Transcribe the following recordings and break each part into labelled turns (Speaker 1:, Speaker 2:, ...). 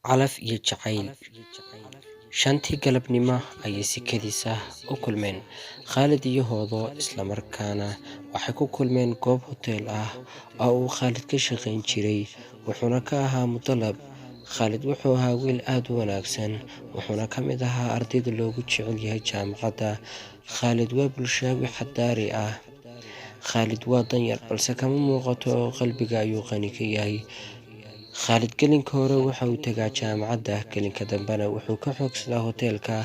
Speaker 1: calaf iyo jacayl. Shantii galabnimo ayay si kedis ah u kulmeen Khalid iyo Hoodo, islamarkaana waxay ku kulmeen goob hoteel ah oo uu Khalid ka shaqayn jiray, wuxuuna ka ahaa mudalab. Khalid wuxuu ahaa wiil aad u wanaagsan, wuxuuna ka mid ahaa ardayda loogu jecel yahay jaamacadda. Khalid waa bulshaawi xadaari ah. Khalid waa danyar, balse kama muuqato oo qalbiga ayuu qani ka yahay. Khalid gelinka hore waxa uu tagaa jaamacadda, gelinka dambena wuxuu ka xoogsadaa hoteelka.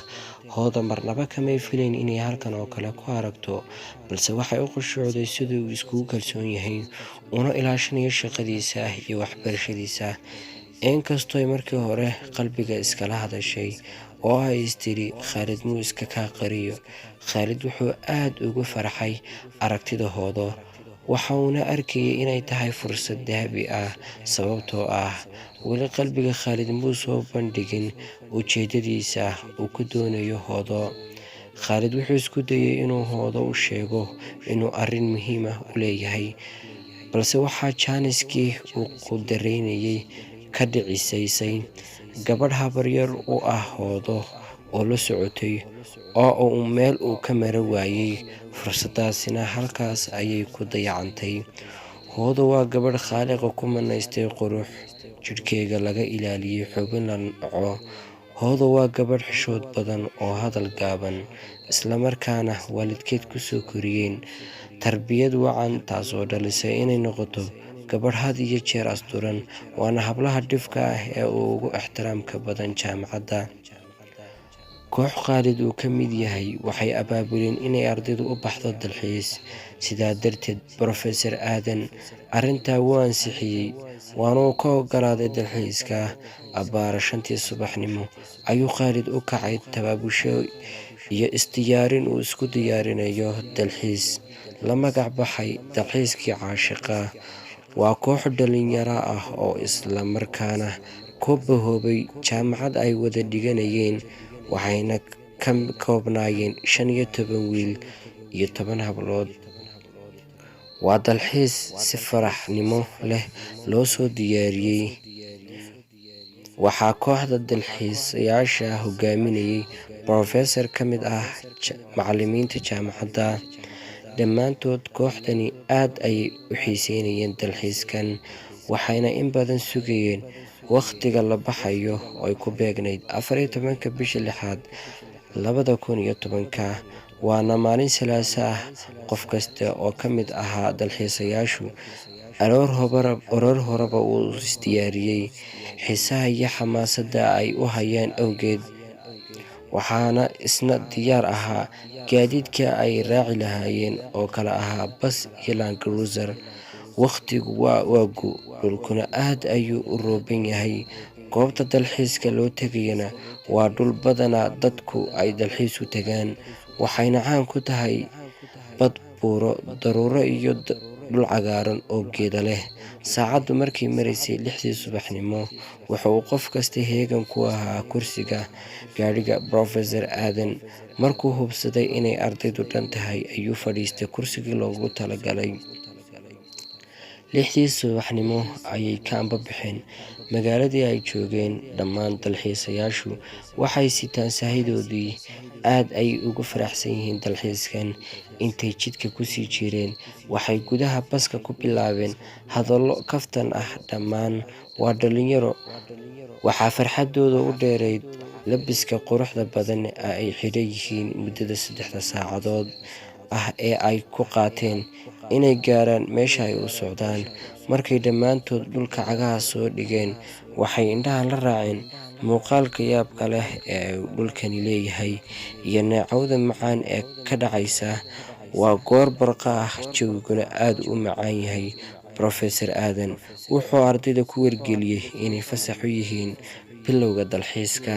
Speaker 1: Hooda marnaba kamay filayn inay halkan oo kale ku aragto, balse waxay u khushuucday sida uu iskugu kalsoon yahay, una ilaashanayo shaqadiisa iyo waxbarashadiisa. Inkastoo markii hore qalbiga iskala hadashay oo ay istiri Khalid muu iska kaa qariyo, Khalid wuxuu aad ugu farxay aragtida Hoodo. Waxa uuna arkayay inay tahay fursad dahabi ah, sababtoo ah weli qalbiga Khalid muu soo bandhigin ujeedadiisa uu ku doonayo Hoodo. Khalid wuxuu isku dayay inuu Hoodo u sheego inuu arrin muhiim ah u leeyahay, balse waxaa jaaniskii uu ku dareynayay ka dhicisaysay gabadh habaryar u ah Hoodo oo la socotay oo uu meel uu ka mara waayay. Fursadaasina halkaas ayay ku dayacantay. Hoodo waa gabadh Khaaliqa ku manaystay qurux, jidhkeega laga ilaaliyay xubin la naco. Hoodo waa gabadh xishood badan oo hadal gaaban, islamarkaana waalidkeed ku soo koriyeen tarbiyad wacan, taasoo dhalisay inay noqoto gabadh had iyo jeer asturan. Waana hablaha dhifka ah ee ugu ixtiraamka badan jaamacadda. Koox Khalid uu ka mid yahay waxay abaabuleen inay ardaydu u baxdo dalxiis. Sidaa darteed, Professor Aadan arrintaa wuu ansixiyay, waana uu ka oggolaaday dalxiiska. Abbaara 5 subaxnimo ayuu Khalid u kacay tabaabusho iyo isdiyaarin uu isku diyaarinayo dalxiis la magac baxay dalxiiskii caashiqa. Waa koox dhalinyaro ah oo isla markaana ku bahoobay jaamacad ay wada dhiganayeen, waxayna ka koobnaayeen 15 wiil iyo 10 hablood. Waa dalxiis si faraxnimo leh loo soo diyaariyey. Waxaa kooxda dalxiisayaasha hogaaminayay Professor ka mid ah macallimiinta jaamacadda. Dhammaantood kooxdani aad ayay u xiiseynayeen dalxiiskan, waxayna in badan sugayeen wakhtiga la baxayo oo ay ku beegnayd 14 bisha 6, 2010. Waana maalin Salaaso ah. Qof kasta oo ka mid ahaa dalxiisayaashu aroor horeba uu isdiyaariyey, xiisaha iyo xamaasadda ay u hayaan awgeed. Waxaana isna diyaar ahaa gaadiidka ay raaci lahaayeen oo kala ahaa bas iyo Land Cruiser. Wakhtigu waa waagu, dhulkuna aad ayuu u rooban yahay. Goobta dalxiiska loo tegayana waa dhul badanaa dadku ay dalxiis u tagaan, waxayna caan ku tahay bad, buuro, daruuro iyo dhul cagaaran oo geeda leh. Saacaddu markay maraysay 6 subaxnimo, waxa uu qof kasta heegan ku ahaa kursiga gaadhiga. Professor Aadan markuu hubsaday inay ardaydu dhan tahay ayuu fadhiistay kursigii loogu talagalay. 6 subaxnimo ayay ka ambabaxeen magaaladii ay joogeen. Dhammaan dalxiisayaashu waxay sitaan sahidoodii, aad ayay ugu faraxsan yihiin dalxiiskan. Intay jidka ku sii jireen, waxay gudaha baska ku bilaabeen hadallo kaftan ah. Dhammaan waa dhalinyaro, waxaa farxadooda u dheerayd labiska quruxda badan ee ay xidhan yihiin. Muddada 3 saacadood ah ee ay ku qaateen inay gaaraan meesha ay u socdaan. Markay dhammaantood dhulka cagaha soo dhigeen, waxay indhaha la raaceen muuqaalka yaabka leh ee uu dhulkani leeyahay iyo neecawda macaan ee ka dhacaysa. Waa goor barqa ah, jawiguna aad u macaan yahay. Professor Aadan wuxuu ardayda ku wargeliyey inay fasax u yihiin bilowga dalxiiska.